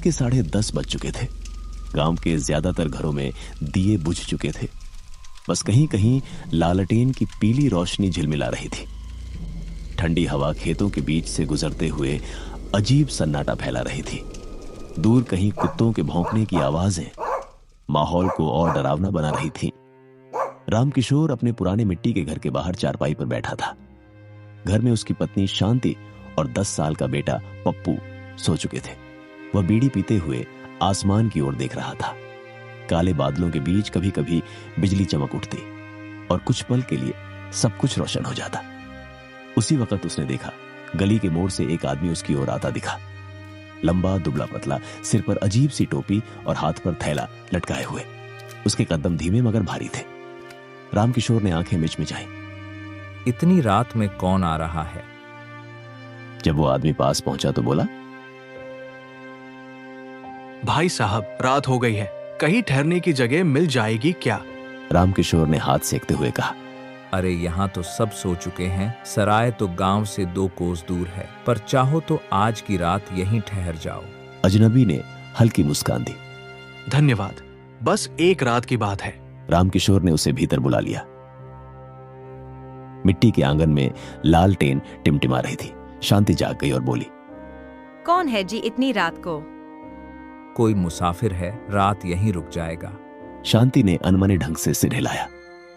के 10:30 बज चुके थे। गांव के ज्यादातर घरों में दिए बुझ चुके थे। बस कहीं कहीं लालटेन की पीली रोशनी झिलमिला रही थी। ठंडी हवा खेतों के बीच से गुजरते हुए अजीब सन्नाटा फैला रही थी। दूर कहीं कुत्तों के भौंकने की आवाजें माहौल को और डरावना बना रही थीं। रामकिशोर अपने पुराने मिट्टी के घर के बाहर चारपाई पर बैठा था। घर में उसकी पत्नी शांति और 10 साल का बेटा पप्पू सो चुके थे। वह बीड़ी पीते हुए आसमान की ओर देख रहा था। काले बादलों के बीच कभी कभी बिजली चमक उठती और कुछ पल के लिए सब कुछ रोशन हो जाता। उसी वक्त उसने देखा, गली के मोड़ से एक आदमी उसकी ओर आता दिखा। लंबा दुबला पतला, सिर पर अजीब सी टोपी और हाथ पर थैला लटकाए हुए। उसके कदम धीमे मगर भारी थे। रामकिशोर ने आंखें मिचमिचाई। इतनी रात में कौन आ रहा है? जब वो आदमी पास पहुंचा तो बोला, भाई साहब, रात हो गई है, कहीं ठहरने की जगह मिल जाएगी क्या? रामकिशोर ने हाथ सेकते हुए कहा, अरे यहाँ तो सब सो चुके हैं। सराय तो गांव से 2 कोस दूर है, पर चाहो तो आज की रात यहीं ठहर जाओ। अजनबी ने हल्की मुस्कान दी। धन्यवाद, बस एक रात की बात है। रामकिशोर ने उसे भीतर बुला लिया। मिट्टी के आंगन में लालटेन टिमटिमा रही थी। शांति जाग गई और बोली, कौन है जी इतनी रात को? कोई मुसाफिर है, रात यहीं रुक जाएगा। शांति ने अनमने ढंग से सिर हिलाया।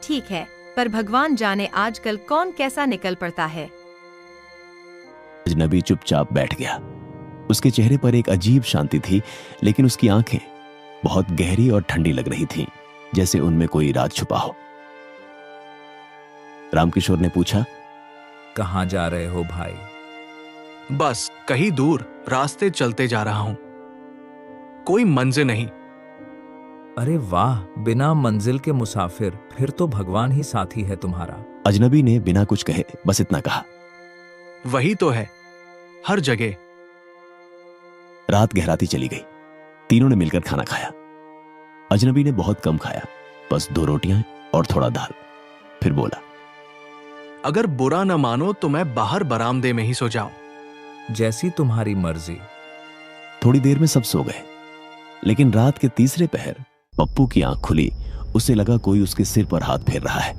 ठीक है, पर भगवान जाने आजकल कौन कैसा निकल पड़ता है। अजनबी चुपचाप बैठ गया। उसके चेहरे पर एक अजीब शांति थी, लेकिन उसकी आंखें बहुत गहरी और ठंडी लग रही थीं, जैसे उनमें कोई राज छुपा हो। रामकिशोर ने पूछा, कहाँ जा रहे हो भाई? बस कहीं दूर रास्ते चलते जा रहा हूं, कोई मंजिल नहीं। अरे वाह, बिना मंजिल के मुसाफिर, फिर तो भगवान ही साथी है तुम्हारा। अजनबी ने बिना कुछ कहे बस इतना कहा। वही तो है, हर जगह। रात गहराती चली गई। तीनों ने मिलकर खाना खाया। अजनबी ने बहुत कम खाया, बस 2 रोटियां और थोड़ा दाल। फिर बोला, अगर बुरा न मानो तो मैं बाहर बरामदे में ही सो जाऊं। जैसी तुम्हारी मर्जी। थोड़ी देर में सब सो गए, लेकिन रात के तीसरे पहर पप्पू की आंख खुली। उसे लगा कोई उसके सिर पर हाथ फेर रहा है।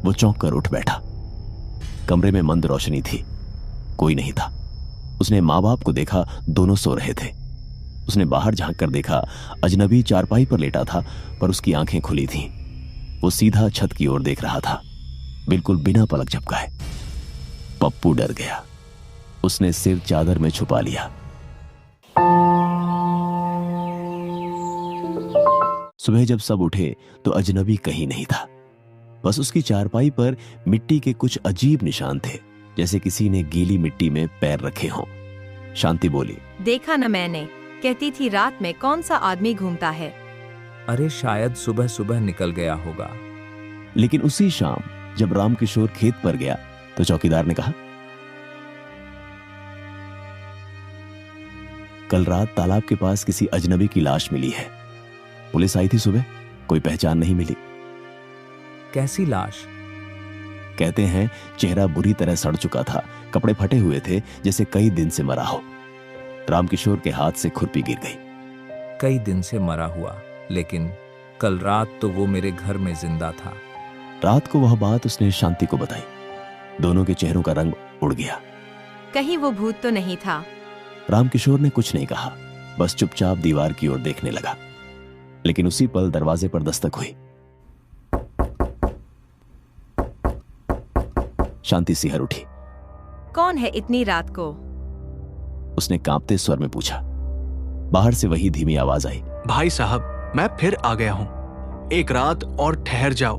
वो चौंक कर उठ बैठा। कमरे में मंद रोशनी थी, कोई नहीं था। उसने माँ बाप को देखा, दोनों सो रहे थे। उसने बाहर झांक कर देखा, अजनबी चारपाई पर लेटा था, पर उसकी आंखें खुली थीं। वो सीधा छत की ओर देख रहा था, बिल्कुल बिना पलक झपकाए। पप्पू डर गया। उसने सिर चादर में छुपा लिया। सुबह जब सब उठे तो अजनबी कहीं नहीं था। बस उसकी चारपाई पर मिट्टी के कुछ अजीब निशान थे, जैसे किसी ने गीली मिट्टी में पैर रखे हों। शांति बोली, देखा न मैंने, कहती थी रात में कौन सा आदमी घूमता है। अरे शायद सुबह सुबह निकल गया होगा। लेकिन उसी शाम जब रामकिशोर खेत पर गया तो चौकीदार ने कहा, कल रात तालाब के पास किसी अजनबी की लाश मिली है। पुलिस आई थी सुबह, कोई पहचान नहीं मिली। कैसी लाश? कहते हैं चेहरा बुरी तरह सड़ चुका था, कपड़े फटे हुए थे, जैसे कई दिन से मरा हो। रामकिशोर के हाथ से खुरपी गिर गई। कई दिन से मरा हुआ, लेकिन कल रात तो वो मेरे घर में जिंदा था। रात को वह बात उसने शांति को बताई। दोनों के चेहरों का रंग उड़ गया। कहीं वो भूत तो नहीं था? रामकिशोर ने कुछ नहीं कहा, बस चुपचाप दीवार की ओर देखने लगा। लेकिन उसी पल दरवाजे पर दस्तक हुई। शांति सिहर उठी। कौन है इतनी रात को? उसने कांपते स्वर में पूछा। बाहर से वही धीमी आवाज आई, भाई साहब, मैं फिर आ गया हूं, एक रात और ठहर जाओ।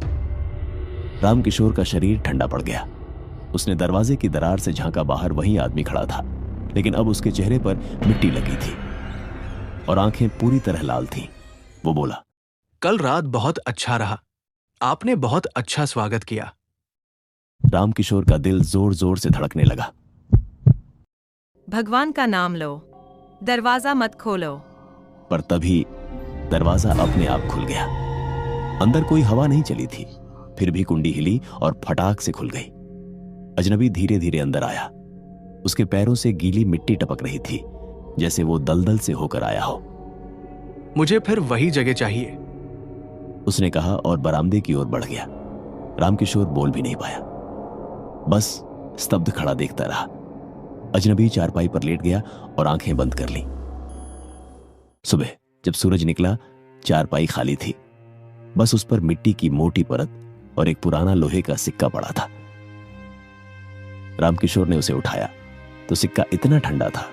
रामकिशोर का शरीर ठंडा पड़ गया। उसने दरवाजे की दरार से झांका। बाहर वही आदमी खड़ा था, लेकिन अब उसके चेहरे पर मिट्टी लगी थी और आंखें पूरी तरह लाल थीं। वो बोला, कल रात बहुत अच्छा रहा, आपने बहुत अच्छा स्वागत किया। रामकिशोर का दिल जोर जोर से धड़कने लगा। भगवान का नाम लो, दरवाजा मत खोलो। पर तभी दरवाजा अपने आप खुल गया। अंदर कोई हवा नहीं चली थी, फिर भी कुंडी हिली और फटाक से खुल गई। अजनबी धीरे धीरे अंदर आया। उसके पैरों से गीली मिट्टी टपक रही थी। जैसे वो दलदल से होकर आया हो। मुझे फिर वही जगह चाहिए, उसने कहा और बरामदे की ओर बढ़ गया। रामकिशोर बोल भी नहीं पाया, बस स्तब्ध खड़ा देखता रहा। अजनबी चारपाई पर लेट गया और आंखें बंद कर ली। सुबह जब सूरज निकला, चारपाई खाली थी, बस उस पर मिट्टी की मोटी परत और एक पुराना लोहे का सिक्का पड़ा था। रामकिशोर ने उसे उठाया तो सिक्का इतना ठंडा था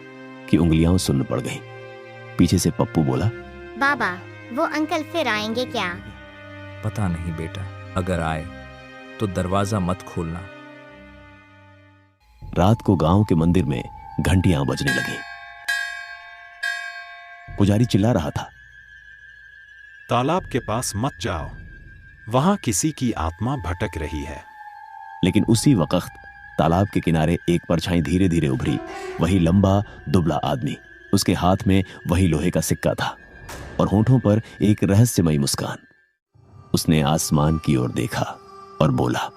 कि उंगलियां सुन्न पड़ गईं। पीछे से पप्पू बोला, बाबा वो अंकल फिर आएंगे क्या? पता नहीं बेटा, अगर आए तो दरवाजा मत खोलना। रात को गांव के मंदिर में घंटियां बजने लगी। पुजारी चिल्ला रहा था, तालाब के पास मत जाओ, वहां किसी की आत्मा भटक रही है। लेकिन उसी वक्त तालाब के किनारे एक परछाई धीरे धीरे उभरी। वही लंबा दुबला आदमी, उसके हाथ में वही लोहे का सिक्का था और होठों पर एक रहस्यमयी मुस्कान। उसने आसमान की ओर देखा और बोला,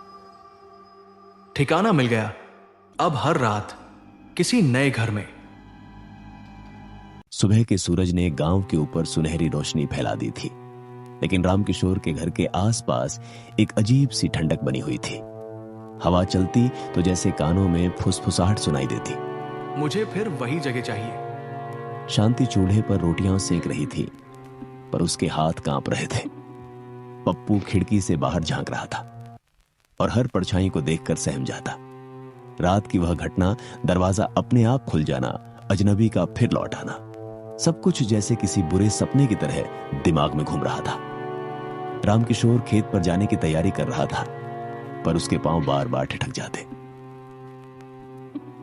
ठिकाना मिल गया। अब हर रात किसी नए घर में। सुबह के सूरज ने गांव के ऊपर सुनहरी रोशनी फैला दी थी, लेकिन रामकिशोर के घर के आसपास एक अजीब सी ठंडक बनी हुई थी। हवा चलती तो जैसे कानों में फुसफुसाहट सुनाई देती। मुझे फिर वही जगह चाहिए। शांति चूल्हे पर रोटियां सेक रही थी, पर उसके हाथ कांप रहे थे। पप्पू खिड़की से बाहर झांक रहा था और हर परछाई को देखकर सहम जाता। रात की वह घटना, दरवाजा अपने आप खुल जाना, अजनबी का फिर लौट आना, सब कुछ जैसे किसी बुरे सपने की तरह दिमाग में घूम रहा था। रामकिशोर खेत पर जाने की तैयारी कर रहा था, पर उसके पांव बार बार ठिठक जाते।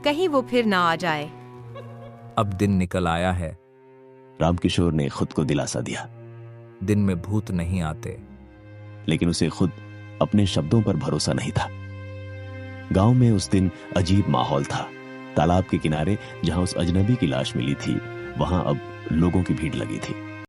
कहीं वो फिर ना आ जाए। अब दिन निकल आया है। रामकिशोर ने खुद को दिलासा दिया, दिन में भूत नहीं आते। लेकिन उसे खुद अपने शब्दों पर भरोसा नहीं था। गांव में उस दिन अजीब माहौल था। तालाब के किनारे जहां उस अजनबी की लाश मिली थी, वहां अब लोगों की भीड़ लगी थी।